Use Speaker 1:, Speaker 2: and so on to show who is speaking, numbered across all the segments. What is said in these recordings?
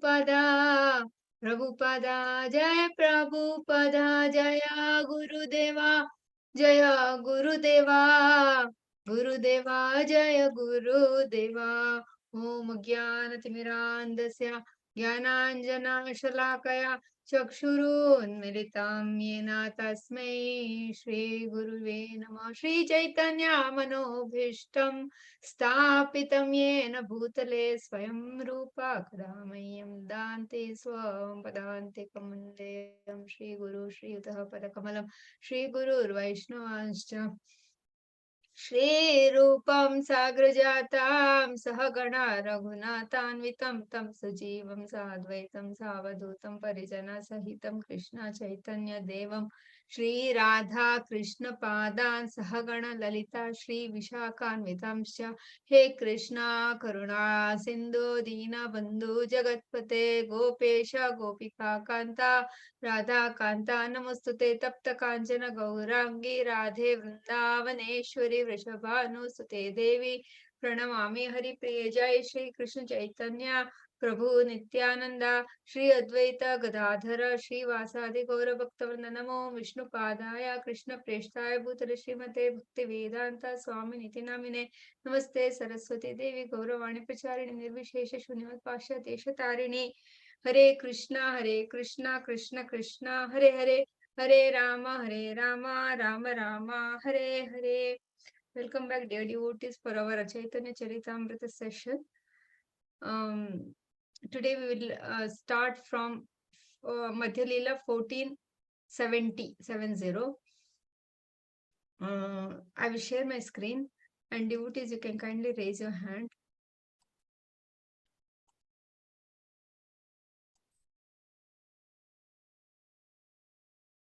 Speaker 1: Prabhupada, Prabhupada, Jaya Prabhupada, Jaya Gurudeva, Jaya Gurudeva, Gurudeva, Jaya Gurudeva. Om Jnanatimirandasya Jnananjana Shalakaya चक्षुरुन्मिलितं येन तस्मै श्रीगुरुवे नमः। श्रीचैतन्यमनोभीष्टं स्थापितं येन भूतले स्वयं रूपा कदा मह्यं ददाति स्वं पदान्तिकं वन्देऽहं श्रीगुरु श्रीयुतः पदकमलं श्रीगुरुर्वैष्णवांश्च श्रीरूपं साग्रजातां सहगणा रघुनाथान्वितं तं सजीवं साद्वैतं सावधूतं परिजनसहितं कृष्ण चैतन्य देवं श्रीराधा कृष्णपादान् सहगण ललिता श्रीविशाखान्वितांश्च हे कृष्णा करुणा सिन्धु दीनबन्धु जगत्पते गोपेश गोपिका कान्ता राधा कांता नमस्तुते तप्त कांचन गौरांगी राधे वृंदावनेश्वरी वृषभानुसुते देवी प्रणमामि हरिप्रिय। जय श्री कृष्ण चैतन्य प्रभु नित्यानंद श्री अद्वैत गदाधर श्रीवासादि गौर भक्तवृंद। नमो विष्णुपादाय कृष्ण प्रेष्ठाय भूतले श्रीमते भक्ति वेदांत स्वामी निति नामिने। नमस्ते सरस्वती देवी गौरवाणी प्रचारिणी निर्विशेष शून्यवत् पाश्चात्य देशतारिणी। हरे कृष्णा कृष्ण कृष्ण हरे हरे, हरे Ram Ram Ram Hare Hare. Welcome back dear devotees for our Chaitanya Charitamrita session. Today we will start from Madhyalila 14:70. I will share my screen and devotees you can kindly raise your hand.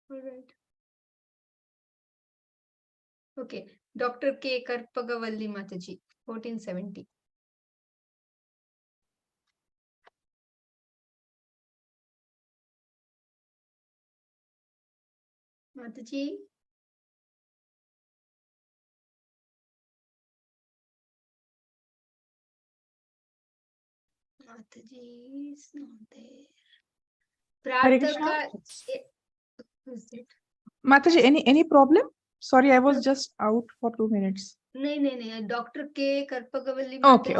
Speaker 1: All right. Okay. Dr. K. Karpagavalli Mataji, 1470. Mataji. Mataji is not there.
Speaker 2: Hare Krishna. Mataji, any problem? Sorry, I was just out for 2 minutes.
Speaker 1: No. Dr. K. Karpagavalli.
Speaker 2: Okay.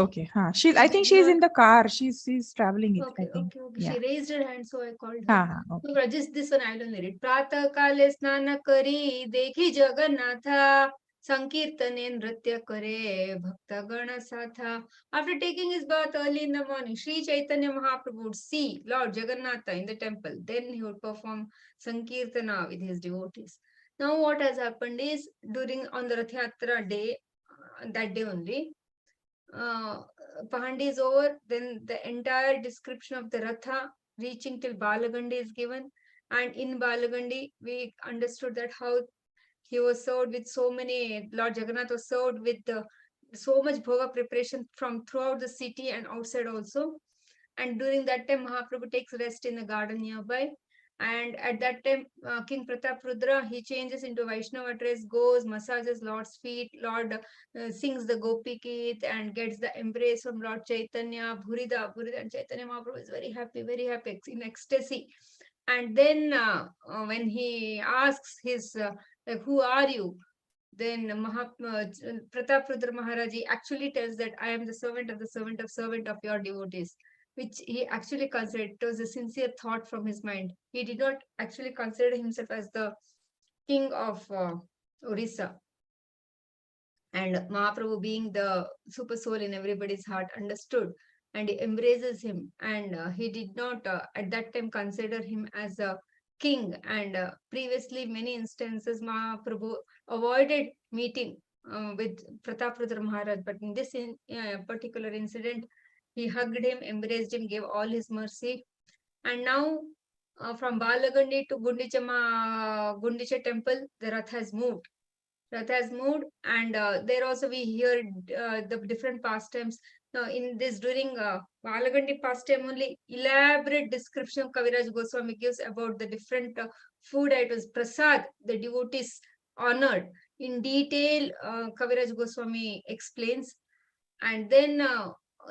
Speaker 2: I think she's in the car. She's traveling.
Speaker 1: Okay.
Speaker 2: Yeah.
Speaker 1: She raised her hand, so I called her.
Speaker 2: Okay.
Speaker 1: So just this one, I will only read. Prata kale snana kari dekhi Jagannatha sankirtane nritya kare bhakta gana satha. After taking his bath early in the morning, Sri Chaitanya Mahaprabhu would see Lord Jagannatha in the temple. Then he would perform sankirtana with his devotees. Now what has happened is, on the Rath Yatra day, that day only, Pahandi is over, then the entire description of the Ratha reaching till Balagandi is given. And in Balagandi, we understood that how he was served with so many, Lord Jagannath was served with so much bhoga preparation from throughout the city and outside also. And during that time, Mahaprabhu takes rest in the garden nearby. And at that time, King Pratap Rudra, he changes into Vaishnava dress, goes, massages Lord's feet. Lord sings the Gopi Geet and gets the embrace from Lord Chaitanya, Bhurida, and Chaitanya Mahaprabhu is very happy, in ecstasy. And then when he asks his, like, who are you? Then Pratap Rudra Maharaji actually tells that I am the servant of your devotees, which he actually considered. It was a sincere thought from his mind. He did not actually consider himself as the king of Orissa. And Mahaprabhu, being the super soul in everybody's heart, understood and he embraces him. And he did not at that time consider him as a king. And previously, many instances, Mahaprabhu avoided meeting with Prataprudra Maharaj. But in this particular incident, he hugged him, embraced him, gave all his mercy. And now, from Balagandi to Gundicha temple, the Rath has moved. And there also we hear the different pastimes. Now, in this, during Balagandi pastime, only elaborate description Kaviraj Goswami gives about the different food items, prasad, the devotees honored. In detail, Kaviraj Goswami explains. And then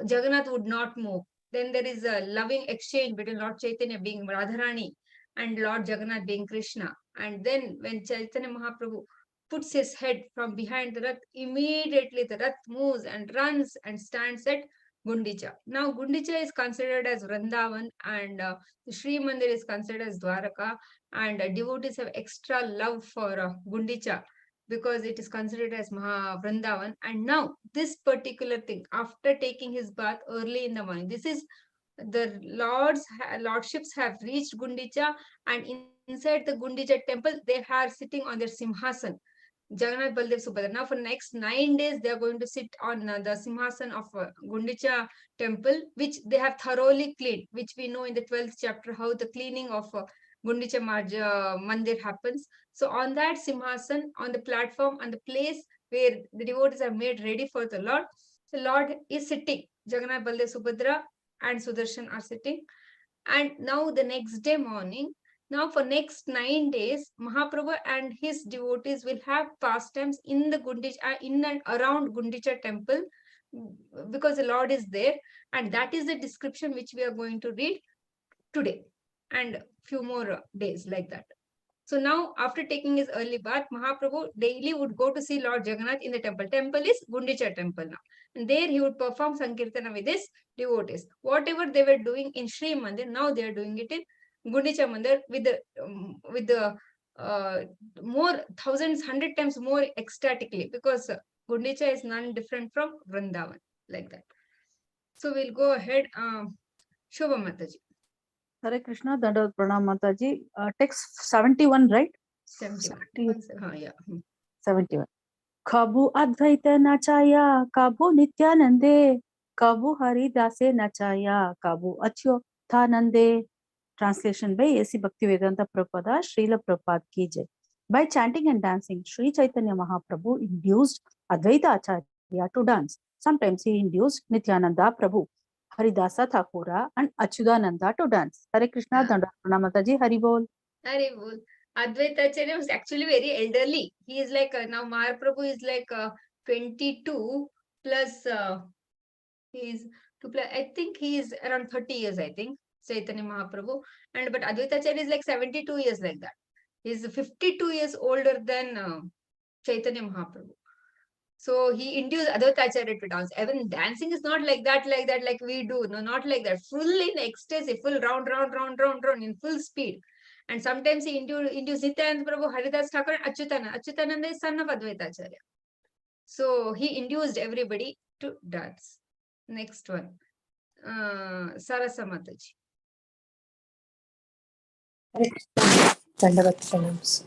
Speaker 1: Jagannath would not move. Then there is a loving exchange between Lord Chaitanya being Radharani and Lord Jagannath being Krishna. And then when Chaitanya Mahaprabhu puts his head from behind the Rath, immediately the Rath moves and runs and stands at Gundicha. Now, Gundicha is considered as Vrindavan, and the Sri Mandir is considered as Dwaraka, and devotees have extra love for Gundicha because it is considered as Maha Vrindavan. And now, this particular thing, after taking his bath early in the morning, this is the lordships have reached Gundicha, and inside the Gundicha temple, they are sitting on their Simhasan. Jagannath, Baldev, Subhadra. Now, for next 9 days, they are going to sit on the Simhasan of Gundicha temple, which they have thoroughly cleaned, which we know in the 12th chapter how the cleaning of Gundicha Mandir happens. So, on that Simhasan, on the platform, on the place where the devotees are made ready for the Lord is sitting. Jagannath, Baldev, Subhadra, and Sudarshan are sitting. And now, the next day morning, now for next 9 days, Mahaprabhu and his devotees will have pastimes in the in and around Gundicha temple, because the Lord is there. And that is the description which we are going to read today and few more days like that. So now, after taking his early bath, Mahaprabhu daily would go to see Lord Jagannath in the temple. Temple is Gundicha temple now. And there he would perform Sankirtana with his devotees. Whatever they were doing in Sri Mandir, now they are doing it in Gundicha Mandir with the more thousands, 100 times more ecstatically, because Gundicha is none different from Vrindavan, like that. So we'll go ahead. Shobha Mataji.
Speaker 2: Hare Krishna, Dandavat Pranam Mataji. Text 71, right?
Speaker 1: 71. Yeah.
Speaker 2: 71. Kabu Advaita Nachaya, Kabu Nityanande, Kabu Haridase Nachaya, Kabu Achyothanande. Translation by A.C. Bhaktivedanta Prabhupada, Srila Prabhupada ki jai. By chanting and dancing, Sri Chaitanya Mahaprabhu induced Advaita Acharya to dance. Sometimes he induced Nityananda Prabhu, Haridasa Thakura, and Achyutananda to dance. Hare Krishna, Dandavat Pranam Mataji, Hari Bol.
Speaker 1: Hari Bol. Advaita Acharya was actually very elderly. He is like, now Mahaprabhu is like 22 plus, I think he is around 30 years, I think, Chaitanya Mahaprabhu. But Advaita Acharya is like 72 years like that. He is 52 years older than Chaitanya Mahaprabhu. So he induced Advaita Acharya to dance. Even dancing is not like that, like we do. No, not like that. Full in ecstasy, full round in full speed. And sometimes he induced Nityananda Prabhu, Haridas Thakur, and Achyutananda. Achyutananda is son of Advaita Acharya. So he induced everybody to dance. Next one. Sarasa Mataji.
Speaker 3: Dandavat Pranams.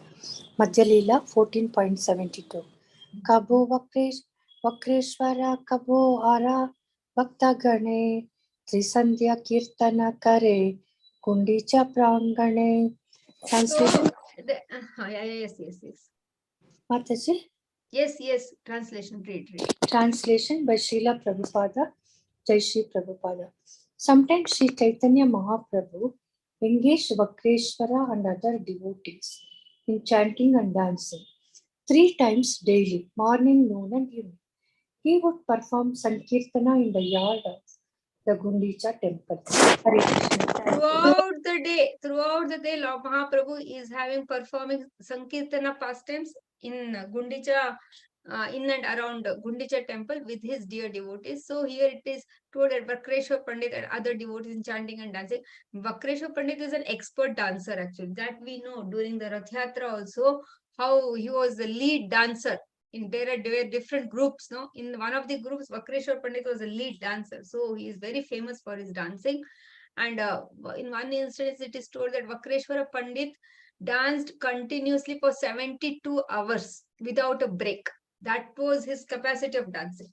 Speaker 3: Madhyalila 14.72. Kabo Vakreshwara Kabo Hara Bhakta Gane Trisandhya Kirtana Kare Kundicha Prangane. Translation.
Speaker 1: So, yes.
Speaker 3: Mataji?
Speaker 1: Yes. Translation. Read.
Speaker 3: Translation by Srila Prabhupada, Jai Shri Prabhupada. Sometimes Sri Chaitanya Mahaprabhu engaged Vakreshwara and other devotees in chanting and dancing 3 times daily, morning, noon, and evening. He would perform Sankirtana in the yard of the Gundicha temple. Hare Krishna.
Speaker 1: Throughout the day, Lord Mahaprabhu is performing Sankirtana pastimes in Gundicha, in and around Gundicha temple with his dear devotees. So here it is told that Vakreshwar Pandit and other devotees in chanting and dancing. Vakreshwar Pandit is an expert dancer, actually. That we know during the Rath Yatra also, how he was the lead dancer. There were different groups, no? In one of the groups, Vakreshwar Pandit was a lead dancer. So he is very famous for his dancing. And in one instance, it is told that Vakreshwara Pandit danced continuously for 72 hours without a break. That was his capacity of dancing.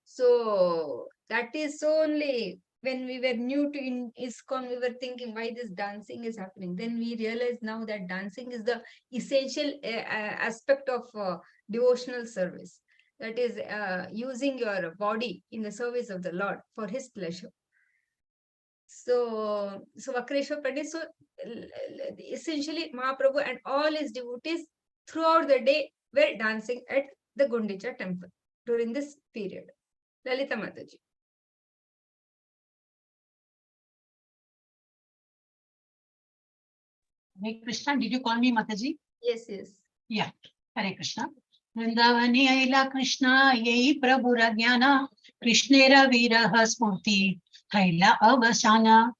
Speaker 1: So that is only when we were new to ISKCON, we were thinking why this dancing is happening. Then we realized now that dancing is the essential aspect of devotional service. That is using your body in the service of the Lord for his pleasure. So Vakreshwar Pandit, so essentially Mahaprabhu and all his devotees throughout the day were dancing at the Gundicha temple during this period. Lalita Mataji.
Speaker 4: Hare Krishna. Did you call me Mataji?
Speaker 1: Yes, yes.
Speaker 4: Yeah. Hare Krishna. Vrindavani aila Krishna, yei prabhura jnana, Krishnera viraha smurti, haila avasana.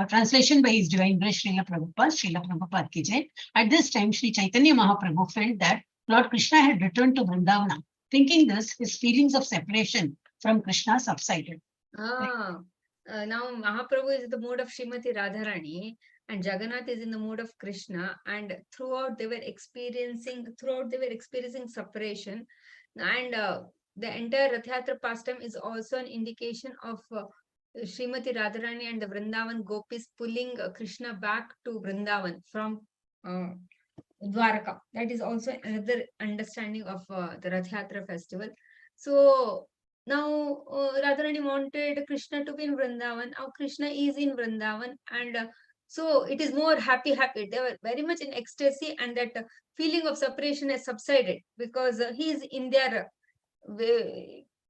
Speaker 4: Translation by His Divine Grace Srila Prabhupada ki jai. At this time, Sri Chaitanya Mahaprabhu felt that Lord Krishna had returned to Vrindavana. Thinking this, his feelings of separation from Krishna subsided.
Speaker 1: Now Mahaprabhu is in the mood of Srimati Radharani and Jagannath is in the mood of Krishna, and throughout they were experiencing separation, and the entire Rath Yatra pastime is also an indication of Srimati Radharani and the Vrindavan gopis pulling Krishna back to Vrindavan from Dwaraka. That is also another understanding of the Rath Yatra festival. So now Radharani wanted Krishna to be in Vrindavan. Now Krishna is in Vrindavan, and so it is more happy. They were very much in ecstasy, and that feeling of separation has subsided because he is in their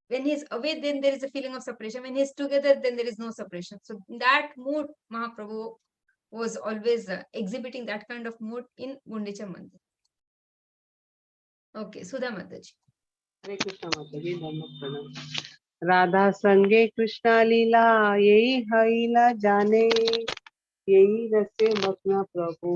Speaker 1: when he's away, then there is a feeling of separation. When he's together, then there is no separation. So in that mood, Mahaprabhu was always exhibiting that kind of mood in Gundicha Mandir. Okay, Sudha Mataji.
Speaker 5: हरे कृष्ण माताजी धन्यवाद प्रणाम राधा संगे कृष्णा लीला यही हईला जाने यही रसे मग्न प्रभु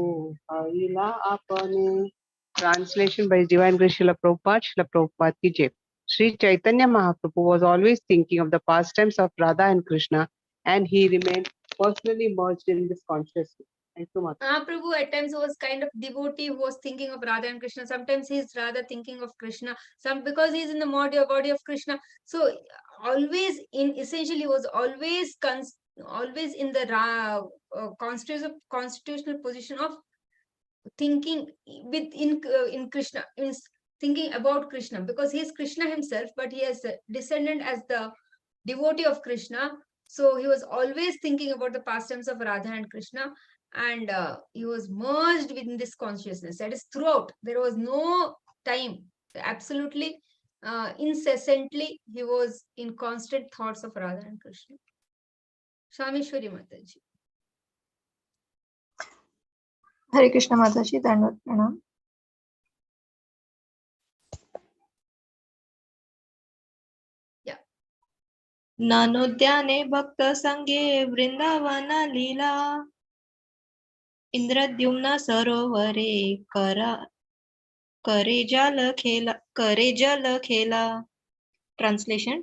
Speaker 5: हईला आपने Translation by His Divine Grace Srila Prabhupada ki jai. Sri Chaitanya Mahaprabhu was always thinking of the pastimes of Radha and Krishna, and he remained personally merged in this consciousness. Thank you, Mataji.
Speaker 1: Mahaprabhu at times was kind of devotee who was thinking of Radha and Krishna. Sometimes he's rather thinking of Krishna. Because he's in the body of Krishna. So always essentially was always in the constitutional position of thinking in Krishna, thinking about Krishna, because he is Krishna himself, but he has descended as the devotee of Krishna. So he was always thinking about the pastimes of Radha and Krishna, and he was merged within this consciousness. That is throughout. There was no time. Absolutely, incessantly, he was in constant thoughts of Radha and Krishna. Shameshwari Mataji.
Speaker 6: हरे कृष्ण माताजी दंडवत प्रणाम नानोद्याने भक्त संगे वृंदावन लीला इंद्रद्युम्न सरोवरे करे जल खेला Translation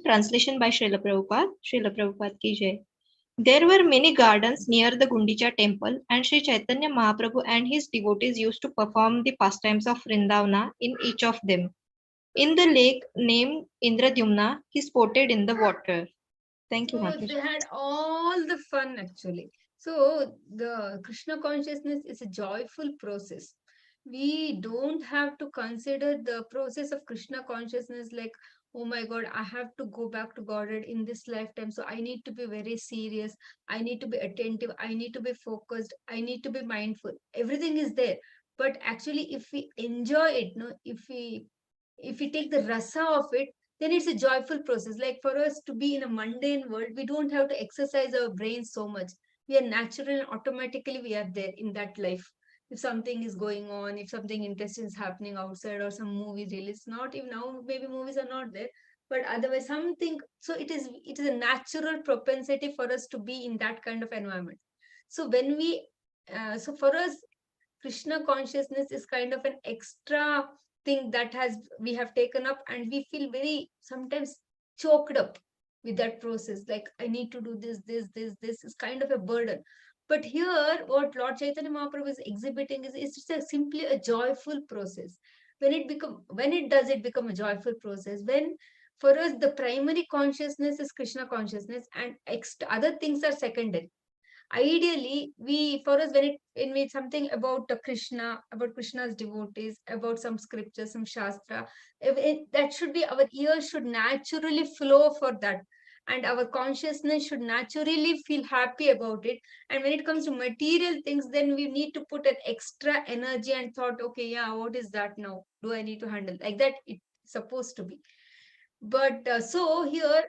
Speaker 6: by Srila Prabhupada ki jai. There were many gardens near the Gundicha temple, and Sri Chaitanya Mahaprabhu and his devotees used to perform the pastimes of Vrindavana in each of them. In the lake named Indradyumna, he sported in the water. Thank you, Mataji.
Speaker 1: They had all the fun actually. So the Krishna consciousness is a joyful process. We don't have to consider the process of Krishna consciousness like, oh my God, I have to go back to Godhead in this lifetime. So I need to be very serious. I need to be attentive. I need to be focused. I need to be mindful. Everything is there. But actually, if we enjoy it, no, if we take the rasa of it, then it's a joyful process. Like for us to be in a mundane world, we don't have to exercise our brains so much. We are natural and automatically we are there in that life. If something is going on, if something interesting is happening outside or some movie release, not even now, maybe movies are not there, but otherwise something. So it is a natural propensity for us to be in that kind of environment. So when so for us, Krishna consciousness is kind of an extra thing that we have taken up, and we feel very sometimes choked up with that process. Like I need to do this is kind of a burden. But here, what Lord Chaitanya Mahaprabhu is exhibiting is just simply a joyful process. When it does it become a joyful process? When for us the primary consciousness is Krishna consciousness, and other things are secondary. Ideally, for us when it's something about Krishna's devotees, about some scripture, some shastra, that should be, our ears should naturally flow for that, and our consciousness should naturally feel happy about it. And when it comes to material things, then we need to put an extra energy and thought, okay, yeah, what is that now? Do I need to handle like that? It's supposed to be. But so here,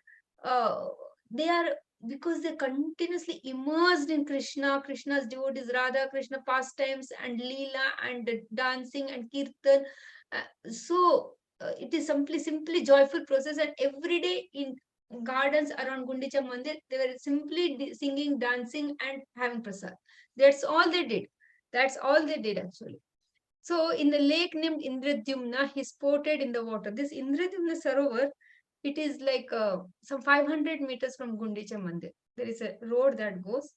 Speaker 1: they are because they're continuously immersed in Krishna, Krishna's devotees, Radha Krishna pastimes and Leela and dancing and Kirtan. It is simply joyful process, and every day in gardens around Gundicha Mandir, they were simply singing, dancing and having prasad. That's all they did. That's all they did actually. So in the lake named Indradyumna, he sported in the water. This Indradyumna Sarovar, it is like some 500 meters from Gundicha Mandir. There is a road that goes,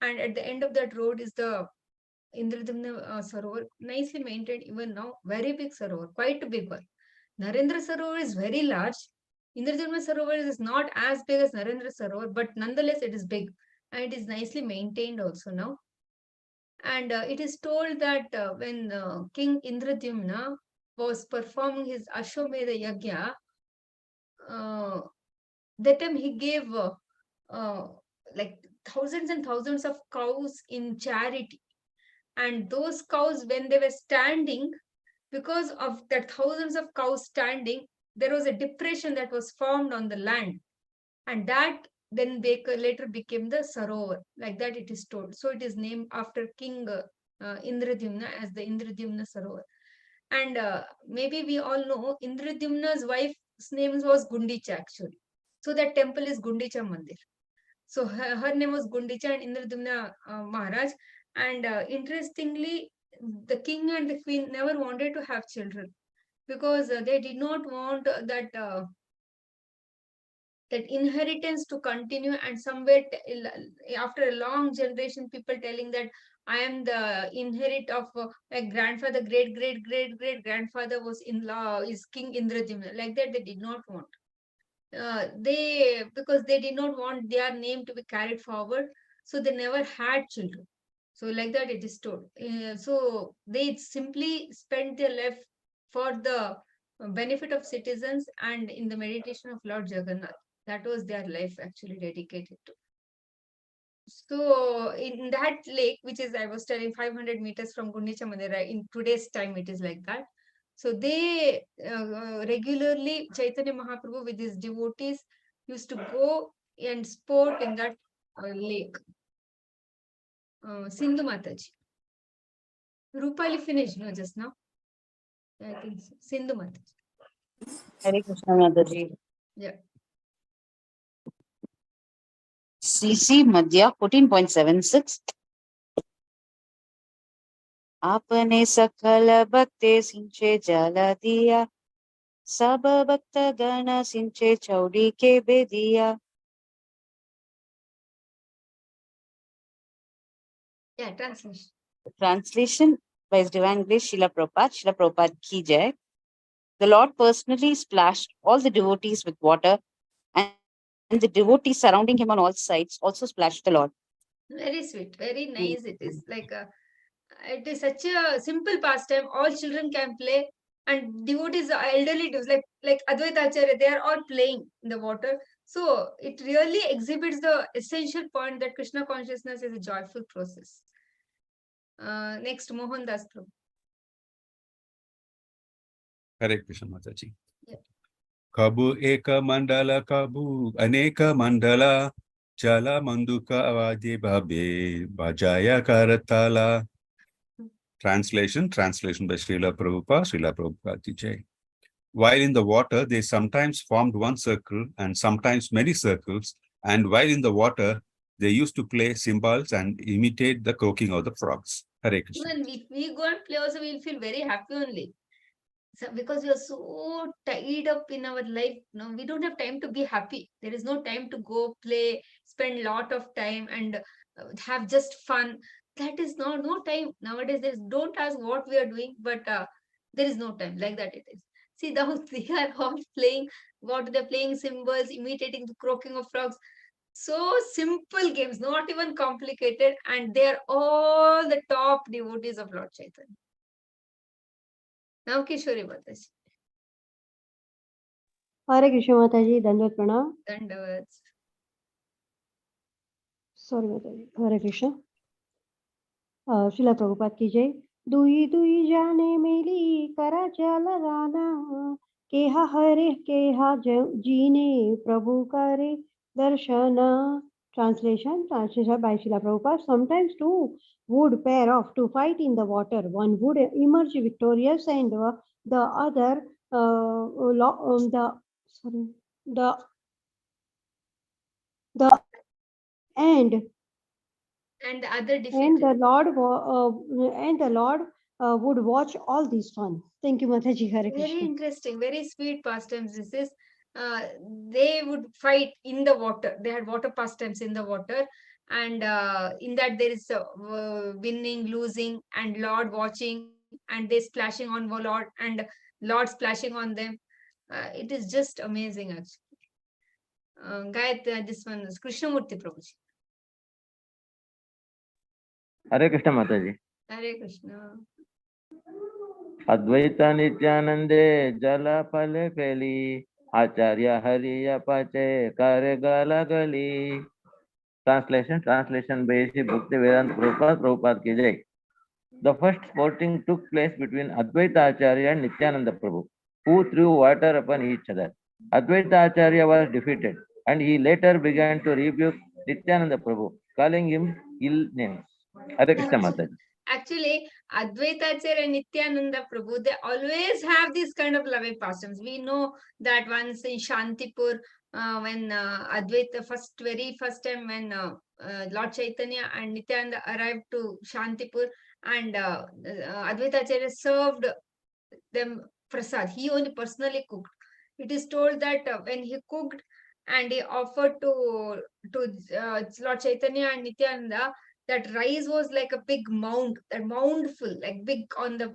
Speaker 1: and at the end of that road is the Indradyumna Sarovar, nicely maintained even now, very big Sarovar, quite a big one. Narendra Sarovar is very large. Indradyumna Sarovar is not as big as Narendra Sarovar, but nonetheless it is big, and it is nicely maintained also now. And it is told that when King Indradyumna was performing his Ashwamedha Yagya, that time he gave uh, like thousands and thousands of cows in charity. And those cows, when they were standing, because of that thousands of cows standing, there was a depression that was formed on the land. And that then later became the Sarovar. Like that it is told. So it is named after King Indradyumna as the Indradyumna Sarovar. And maybe we all know Indradyumna's wife's name was Gundicha actually. So that temple is Gundicha Mandir. So her name was Gundicha and Indradyumna Maharaj. And interestingly, the king and the queen never wanted to have children because they did not want that inheritance to continue. And somewhere after a long generation, people telling that I am the inherit of a grandfather, great grandfather was in law is King Indradyumna. Like that, they did not want. Because they did not want their name to be carried forward, so they never had children. So like that it is told. So they simply spent their life for the benefit of citizens and in the meditation of Lord Jagannath. That was their life actually dedicated to. So in that lake, which is, I was telling, 500 meters from Gundicha Mandira, in today's time it is like that. So they regularly, Chaitanya Mahaprabhu with his devotees used to go and sport in that lake. Sindhu Mataji. Rupali finished, no, just now? I think so. Sindhu Mataji.
Speaker 2: Hare Krishna Mataji.
Speaker 1: Yeah.
Speaker 2: CC Madhya 14.76. आपने सकल भक्ते सिंचे जल दिया, सब भक्त गण सिंचे चौड़ी के बेदिया.
Speaker 1: Yeah, translation.
Speaker 2: Translation by His Divine Grace Srila Prabhupada ki jai. The Lord personally splashed all the devotees with water, and the devotees surrounding him on all sides also splashed the Lord.
Speaker 1: Very sweet, very nice it is. Like it is such a simple pastime. All children can play, and devotees, elderly devotees, like Advaita Acharya, they are all playing in the water. So it really exhibits the essential point that Krishna consciousness is a joyful process. Next, Mohan Das Prabhu.
Speaker 7: Hare Krishna Mataji.
Speaker 1: Yeah.
Speaker 7: Kabu eka mandala, kabu aneka mandala, jala manduka avadi babe, bajaya karatala. Translation by Srila Prabhupada Ki Jai. While in the water, they sometimes formed one circle and sometimes many circles, and while in the water, they used to play cymbals and imitate the croaking of the frogs. Hare Krishna.
Speaker 1: Even if we go and play also, we'll feel very happy only. So, because we are so tied up in our life, no, we don't have time to be happy. There is no time to go play, spend a lot of time and have just fun. That is no time nowadays. Don't ask what we are doing, but there is no time. Like that it is. See, now they are all playing. What they're playing, symbols, imitating the croaking of frogs. So simple games, not even complicated, and they are all the top devotees of Lord Chaitanya. Now Kishori Mataji.
Speaker 8: हरे कृष्ण माताजी, दंडवत प्रणाम.
Speaker 1: Dandavat.
Speaker 8: Sorry माताजी. हरे कृष्ण. श्रीला प्रभुपाद की जय. दुई दुई जाने मेली करा चल राना, केहा हरे केहा जीने प्रभु करे दर्शना. Translation by Srila Prabhupada. Sometimes two would pair off to fight in the water. One would emerge victorious, and the other the and
Speaker 1: And the other
Speaker 8: and
Speaker 1: defeated.
Speaker 8: the Lord would watch all this fun. Thank you, Mataji. Hare
Speaker 1: Very
Speaker 8: Krishna.
Speaker 1: interesting, very sweet pastimes. This is, they would fight in the water. They had water pastimes in the water, and in that there is winning, losing, and Lord watching, and they splashing on Lord, and Lord splashing on them. It is just amazing, actually. Gayatri, this one is Krishnamurti Prabhuji.
Speaker 9: Hare Krishna Mataji.
Speaker 1: Hare Krishna.
Speaker 9: Advaita Nityanande Jala Pale Peli Acharya Hariya Pache Kare Gala Gali. Translation by Sri Bhakti Vedanta Prabhupada ki jai. The first sporting took place between Advaita Acharya and Nityananda Prabhu, who threw water upon each other. Advaita Acharya was defeated, and he later began to rebuke Nityananda Prabhu, calling him ill names. Hare Krishna Mataji.
Speaker 1: Actually, Advaita Acharya and Nityananda Prabhu, they always have these kind of loving pastimes. We know that once in Shantipur, when Advaita very first time when Lord Chaitanya and Nityananda arrived to Shantipur, and Advaita Acharya served them prasad. He only personally cooked. It is told that when he cooked and he offered to Lord Chaitanya and Nityananda, that rice was like a big mound, that mound full, like big on the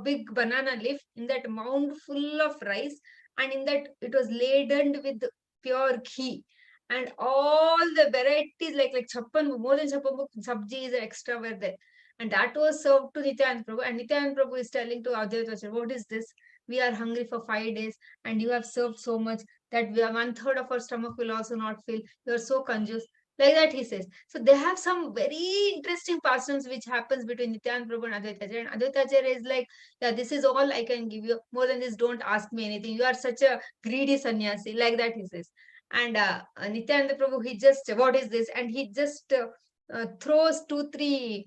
Speaker 1: big banana leaf, in that mound full of rice, and in that it was laden with pure ghee, and all the varieties like chappan, more than chappan sabjis extra were there. And that was served to Nityananda Prabhu. And Nityananda Prabhu is telling to Advaita Acharya, what is this? We are hungry for 5 days and you have served so much that we are 1/3 of our stomach will also not fill. You are so conjuice. Like that he says. So they have some very interesting pastimes which happens between Nityananda Prabhu and Advaita Acharya. And Advaita Acharya is like, yeah, this is all I can give you. More than this, don't ask me anything. You are such a greedy sannyasi. Like that he says. And Nityananda Prabhu, he just, what is this? And he just throws 2-3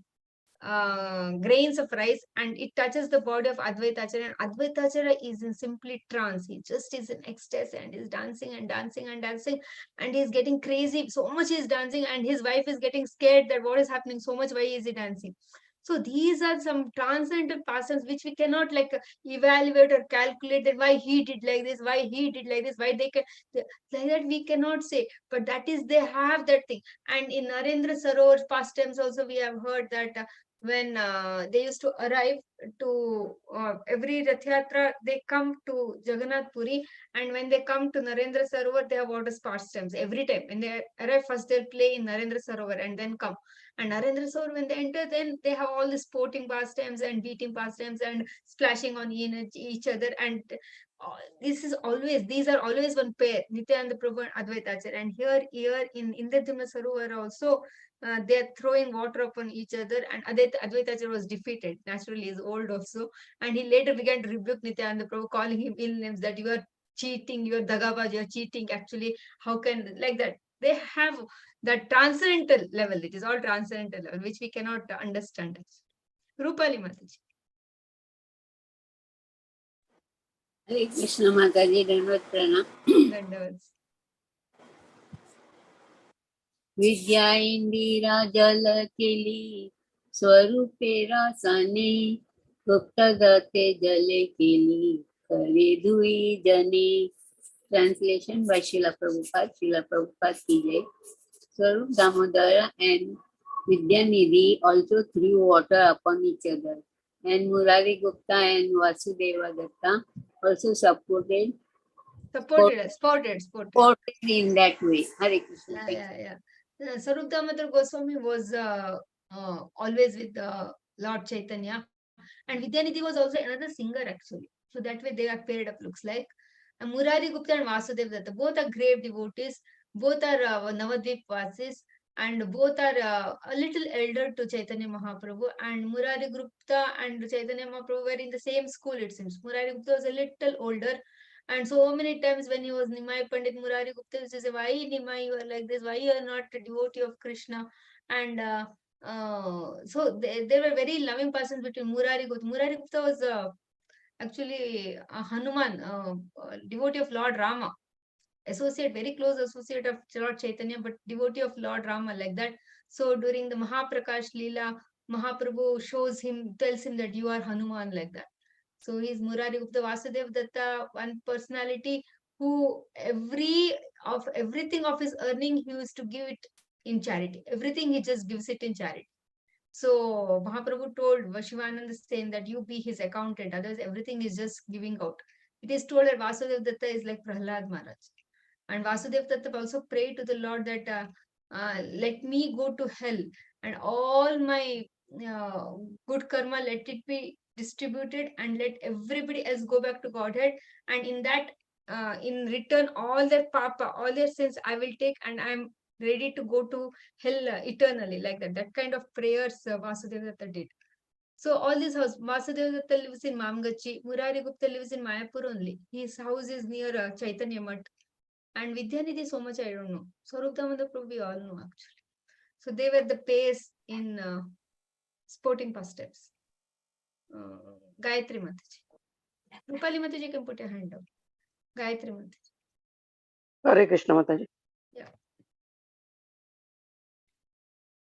Speaker 1: grains of rice, and it touches the body of Advaita Acharya, and Advaita Acharya is in simply trance. He just is in ecstasy and is dancing and dancing and dancing, and he's getting crazy. So much he's dancing, and his wife is getting scared that what is happening so much, why is he dancing? So these are some transcendental pastimes which we cannot evaluate or calculate, that why he did like this, why he did like this, why they can like that we cannot say. But that is, they have that thing. And in Narendra Sarovar pastimes also we have heard that when they used to arrive to every Rath Yatra, they come to Jagannath Puri, and when they come to Narendra Sarovar, they have water pastimes every time. When they arrive, first they'll play in Narendra Sarovar and then come. And Narendra Sarovar, when they enter, then they have all the sporting pastimes and beating pastimes and splashing on each other. And these are always one pair, Nityananda Prabhu and Advaita Acharya. And here in Indradyumna Sarovar also, they are throwing water upon each other, and Advaita Acharya was defeated. Naturally, he's old also, and he later began to rebuke Nityananda Prabhu, calling him ill names, that you are cheating, you are dagabaj, you are cheating. Actually, how can, like that? They have that transcendental level. It is all transcendental level, which we cannot understand. Rupali Mataji.
Speaker 10: Hare Krishna Mataji, Dandavat Pranam.
Speaker 1: Dandavats.
Speaker 10: Vidya Indira Jala Keli Swarupe Rasane Gupta Gate Jale Keli Kare Dui Jane. Translation by Srila Prabhupada ki jai. Swarup Damodara and Vidyanidhi also threw water upon each other, and Murari Gupta and Vasudeva Datta also supported in that way. Hare Krishna.
Speaker 1: Yeah. Sarup Damodar Goswami was always with Lord Chaitanya, and Vidyanidhi was also another singer actually. So that way they are paired up, looks like. And Murari Gupta and Vasudeva Datta, both are grave devotees, both are Navadvip Vasis, and both are a little elder to Chaitanya Mahaprabhu. And Murari Gupta and Chaitanya Mahaprabhu were in the same school, it seems. Murari Gupta was a little older, And so many times when he was Nimai Pandit Murari Gupta used to say, why Nimai you are like this? Why you are not a devotee of Krishna? And so they were very loving persons between Murari Gupta. Murari Gupta was actually a Hanuman, devotee of Lord Rama, associate, very close associate of Lord Chaitanya, but devotee of Lord Rama, like that. So during the Mahaprakash Leela, Mahaprabhu shows him, tells him that you are Hanuman, like that. So he's Murari Gupta. Vasudev Datta, one personality who everything of his earning, he used to give it in charity. Everything he just gives it in charity. So Mahaprabhu told Shivananda saying that you be his accountant, otherwise everything is just giving out. It is told that Vasudev Datta is like Prahlad Maharaj. And Vasudev Datta also prayed to the Lord that let me go to hell and all my good karma, let it be distributed and let everybody else go back to Godhead. And in that, in return, all their papa, all their sins I will take, and I'm ready to go to hell eternally, like that. That kind of prayers Vasudeva Datta did. So all this house, Vasudeva Datta lives in Mamgachi, Murari Gupta lives in Mayapur only. His house is near Chaitanya Mat. And Vidyanidhi, so much I don't know. Swarup Damodar Prabhu, we all know actually. So they were the pace in sporting pastimes. Gayatri Mataji. Rupali Mataji can put a hand up. Gayatri Mataji.
Speaker 11: Hare Krishna Mataji.
Speaker 1: Yeah.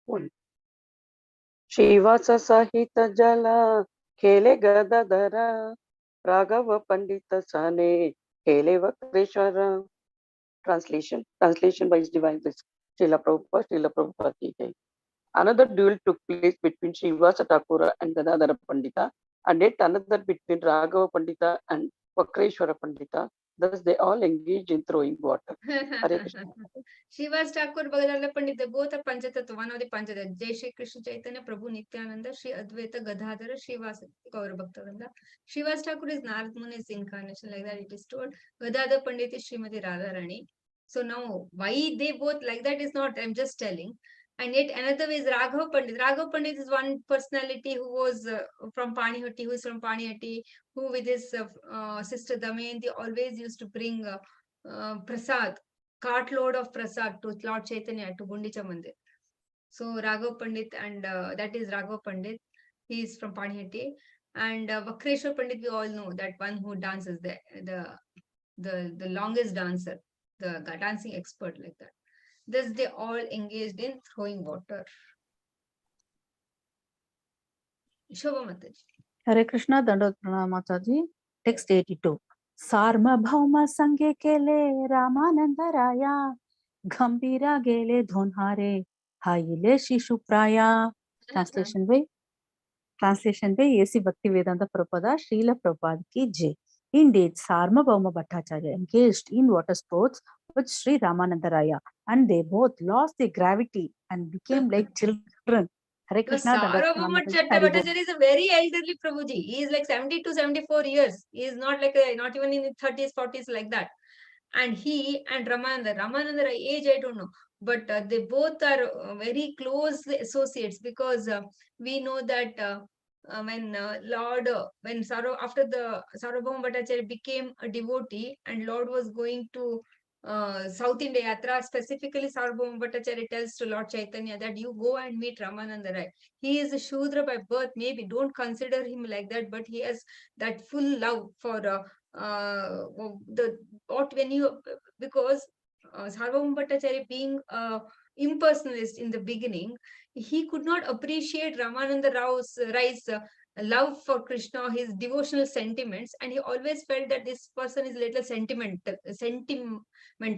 Speaker 11: One. Shivasa Sahita Jala Khele Gadadhara Raghava Pandita Sane Khele Vakreshwara. Translation by His Divine Grace Srila Prabhupada ki jai. Another duel took place between Srivasa Thakura and Gadadhara Pandita, and yet another between Raghava Pandita and Vakreshwara Pandita. Thus they all engaged in throwing water. Hare Krishna.
Speaker 1: Srivas Thakur, Gadadhara Pandita, both are Panchatattva, one of the Panchatattva. Jai Shri Krishna Chaitanya, Prabhu Nityananda, Shri Advaita Gadadhara, Srivas Gaura Bhaktavranda. Srivas Thakur is Narad Muni's incarnation, like that it is told. Gadadhara Pandit is Srimati Radharani. So now, why they both like that is not, I'm just telling. And yet another is Raghav Pandit. Raghav Pandit is one personality who was from Panihati, who is from Panihati, who with his sister Damayanti always used to bring prasad, cartload of prasad to Lord Chaitanya, to Gundicha Mandir. So Raghav Pandit, and that is Raghav Pandit. He is from Panihati. And Vakreshwar Pandit, we all know, that one who dances, the longest dancer, the dancing expert, like that. Thus they all engaged in throwing water. Shobha Mataji.
Speaker 2: Hare Krishna, Dandot Pranam Mataji. Text 82. Sarma Bhauma Sange Kele Ramananda Raya Gambira Gele Dhonhare Hayile Shishupraya. Translation by A.C. Bhaktivedanta Prabhupada, Srila Prabhupada ki jai. Indeed, Sarvabhauma Bhattacharya engaged in water sports with Sri Ramananda Raya, and they both lost their gravity and became like children. Hare Krishna.
Speaker 1: Sarvabhauma Bhattacharya is a very elderly Prabhuji. He is like 70 to 74 years. He is not like not even in his 30s, 40s, like that. And he and Ramananda age, I don't know. But they both are very close associates, because we know that when after the Sarvabhauma Bhattacharya became a devotee and Lord was going to South India Yatra, specifically Sarvabhauma Bhattacharya tells to Lord Chaitanya that you go and meet Ramananda Rai. He is a Shudra by birth, maybe don't consider him like that, but he has that full love for because Sarvabhauma Bhattacharya being impersonalist in the beginning, he could not appreciate Ramananda Rai's love for Krishna, his devotional sentiments, and he always felt that this person is a little sentimental,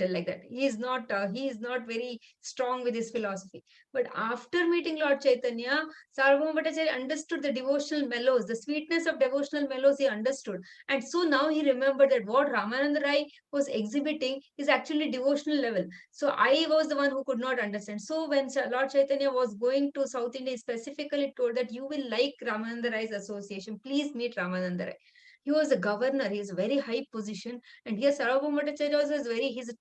Speaker 1: like that. He is not very strong with his philosophy. But after meeting Lord Chaitanya, Sarvabhauma Bhattacharya understood the devotional mellows, the sweetness of devotional mellows he understood. And so now he remembered that what Ramananda Rai was exhibiting is actually devotional level. So I was the one who could not understand. So when Lord Chaitanya was going to South India, he specifically told that you will like Ramananda Rai's association. Please meet Ramananda Rai. He was a governor. He is a very high position. And here Sarvabhauma Bhattacharya was he's a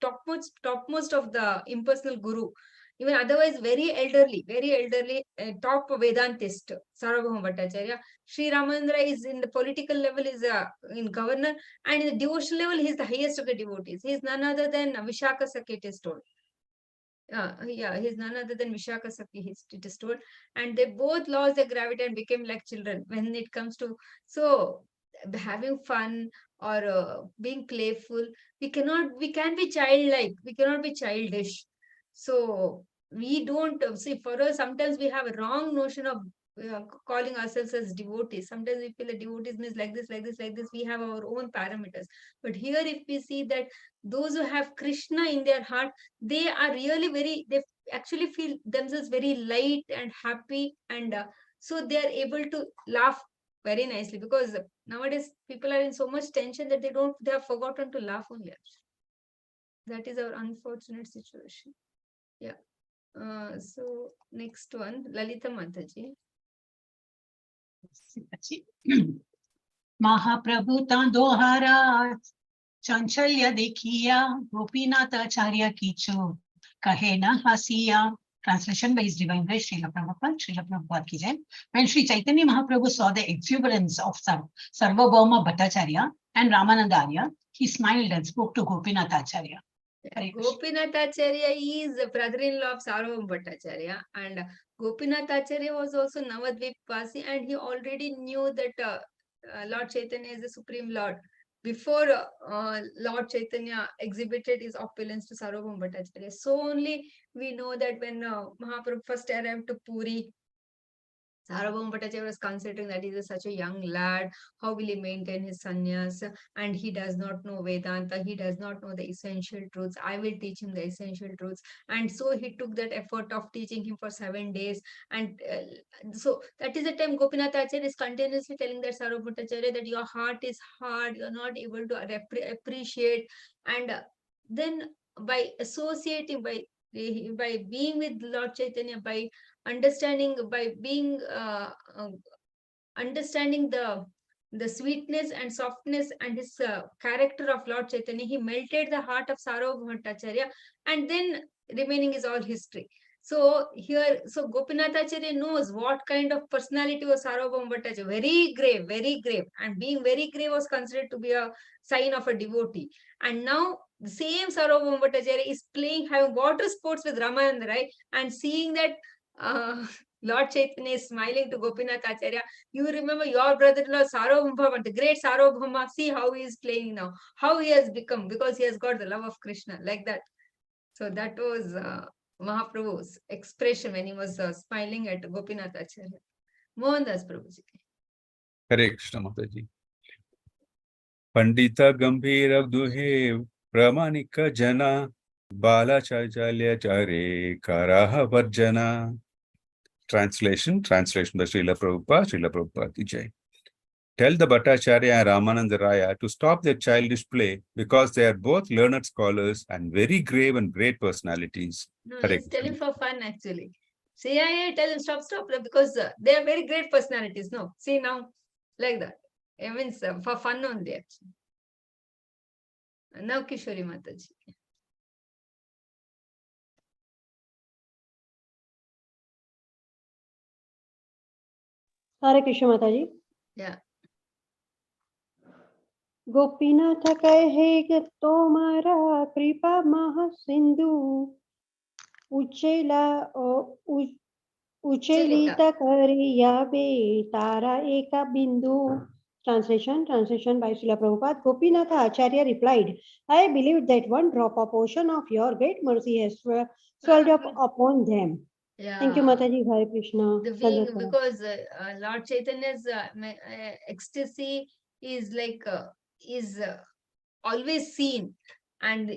Speaker 1: topmost of the impersonal guru. Even otherwise very elderly, top Vedantist, Sarvabhauma Bhattacharya. Sri Ramanandra is in the political level, is in governor, and in the devotional level, he is the highest of the devotees. He is none other than Vishaka Sakhi, it is told. He's none other than Vishaka Sakhi, it is told. And they both lost their gravity and became like children when it comes to, so having fun or being playful. We can be childlike, we cannot be childish. So we don't see, for us, sometimes we have a wrong notion of calling ourselves as devotees. Sometimes we feel that devotees means like this, like this, like this. We have our own parameters. But here, if we see that those who have Krishna in their heart, they are really they actually feel themselves very light and happy, and so they are able to laugh very nicely, because nowadays people are in so much tension that they have forgotten to laugh only. That is our unfortunate situation. Yeah. So next one, Lalita Mataji.
Speaker 4: महाप्रभु ता दोहारा चांचल्य देखिया गोपीनाथ आचार्य कीचो कहे न हसिया. Translation by His Divine Grace Srila Prabhupada ki jai. When Sri Chaitanya Mahaprabhu saw the exuberance of Sarvabhauma Bhattacharya and Ramananda Arya, he smiled and spoke to Gopinath Acharya.
Speaker 1: Gopinath Acharya is the brother-in-law of Sarvabhauma Bhattacharya, and Gopinath Acharya was also Navadvipvasi, and he already knew that Lord Chaitanya is the Supreme Lord before Lord Chaitanya exhibited his opulence to Sarvabhauma Bhattacharya. So only we know that when Mahaprabhu first arrived to Puri, Sarvabhauma Bhattacharya was considering that he is such a young lad, how will he maintain his sannyas? And he does not know Vedanta, he does not know the essential truths. I will teach him the essential truths. And so he took that effort of teaching him for 7 days. And so that is the time Gopinath Acharya is continuously telling that Sarvabhauma Bhattacharya that your heart is hard, you are not able to appreciate. And then by associating, by being with Lord Chaitanya, by understanding, by being understanding the sweetness and softness and his character of Lord Chaitanya, he melted the heart of Sarvabhauma Bhattacharya, and then remaining is all history. So here, so Gopinath Acharya knows what kind of personality was Sarvabhauma Bhattacharya. Very grave, and being very grave was considered to be a sign of a devotee. And now the same Sarvabhauma Bhattacharya is having water sports with Ramananda, right? And seeing that Lord Chaitanya is smiling to Gopinath Acharya. You remember your brother-in-law Sarvabhauma, the great Sarvabhauma. See how he is playing now, how he has become, because he has got the love of Krishna, like that. So that was Mahaprabhu's expression when he was smiling at Gopinath Acharya. Mohandas Prabhuji.
Speaker 7: Hare Krishna Mataji. Pandita Gambhira Duhe Pramanika Jana Bala Chajalya Jare Karaha Varjana. Translation by Srila Prabhupada ki jai. Tell the Bhattacharya and Ramananda Raya to stop their childish play, because they are both learned scholars and very grave and great personalities.
Speaker 1: No, he's telling for fun actually. See, I tell him stop, because they are very great personalities. No, see now, like that. It means for fun only actually. Now Kishori Mataji.
Speaker 8: Hare Krishna Mataji.
Speaker 1: Yeah.
Speaker 8: Gopinath कहे तुम्हारा कृपा महा सिंधु उचलित करिया बे तारा एक बिंदु. Translation by Srila Prabhupada. Gopinath Acharya replied, I believe that one drop of ocean of your great mercy has swelled up upon them.
Speaker 1: Yeah.
Speaker 8: Thank you, Mataji. Hare Krishna.
Speaker 1: Because Lord Chaitanya's ecstasy is like always seen, and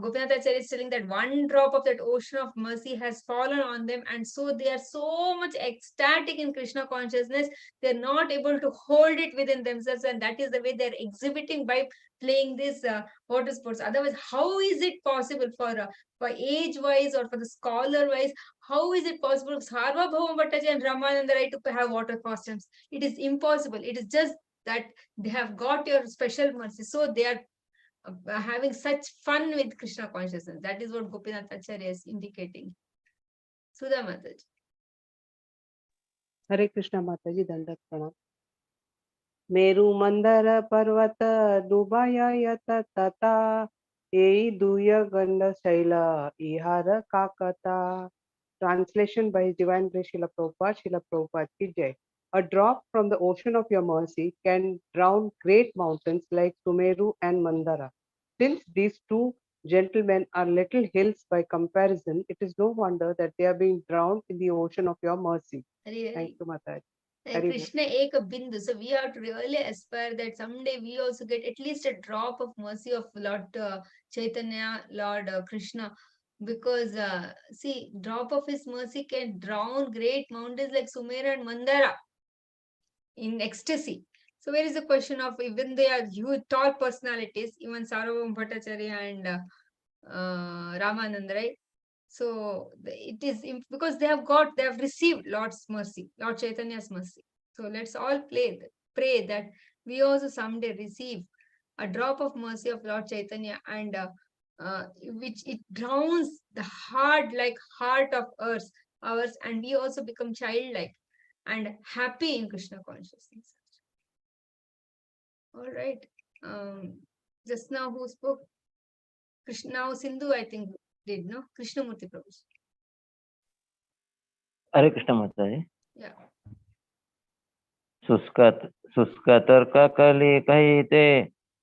Speaker 1: Gopinath Acharya is telling that one drop of that ocean of mercy has fallen on them, and so they are so much ecstatic in Krishna consciousness, they are not able to hold it within themselves, and that is the way they are exhibiting by playing this water sports. Otherwise, how is it possible for age-wise or for the scholar-wise, how is it possible for Sarvabhauma Bhattacharya and Ramananda Rai to have water costumes? It is impossible. It is just that they have got your special mercy, so they are having such fun with Krishna consciousness. That is what Gopinath Acharya is indicating. Sudha Mataji.
Speaker 5: हरे कृष्णा माता जी, दंडक प्रणाम। मेरु मंदर पर्वत डुबाया यत तता येई दुय गंड Shaila इहार काकता। Translation by His Divine Grace Srila Prabhupada ki Jai. A drop from the ocean of your mercy can drown great mountains like Sumeru and Mandara. Since these two gentlemen are little hills by comparison, it is no wonder that they are being drowned in the ocean of your mercy. Thank you, Mataji. Hari Bol.
Speaker 1: Krishna Eka Bindu. So we have to really aspire that someday we also get at least a drop of mercy of Lord Chaitanya, Lord Krishna. Because see, drop of his mercy can drown great mountains like Sumera and Mandara in ecstasy. So where is the question of, even they are huge, tall personalities, even Sarvabhauma Bhattacharya and Ramanand, right? So it is because they have received Lord's mercy, Lord Chaitanya's mercy. So let's all pray that we also someday receive a drop of mercy of Lord Chaitanya, and which it drowns the heart of ours, and we also become childlike and happy in Krishna consciousness. All right. Just now who spoke? Krishna, now Sindhu, I think did, no? Krishnamurti Prabhu.
Speaker 9: हरे कृष्ण माता जी।
Speaker 1: Yeah.
Speaker 9: शुष्क तर्क कली कहिते